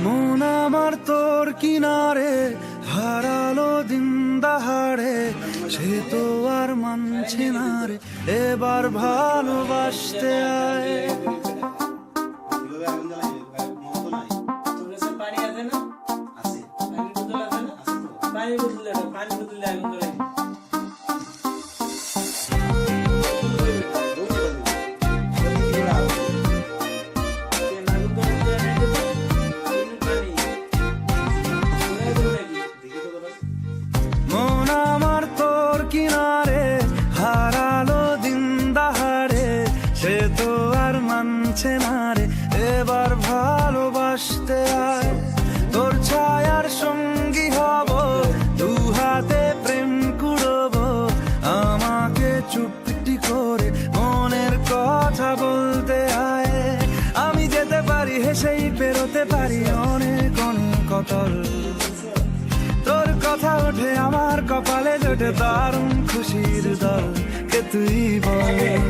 মন আমার তোর কিনারে হারালো দিন দাহাড়ে, সে তো আর মানছে না রে, এবার ভালোবাসতে আয়। মন আমার তোর কিনারে হারালো দিন দাহাড়ে, সে তো আর মানছে না রে, এবার ভালোবাসতে আয়। তোর ছায়ার সঙ্গী হব, দু হাতে প্রেম কুড়ব, আমাকে চুপটি করে মনের কথা বলতে আয়। আমি যেতে পারি হেসেই পেরোতে পারি অনেক অনেক অতল, তোর কথা ওঠে আমার কপালে জোটে দারুণ খুশির দল, কে তুই বল।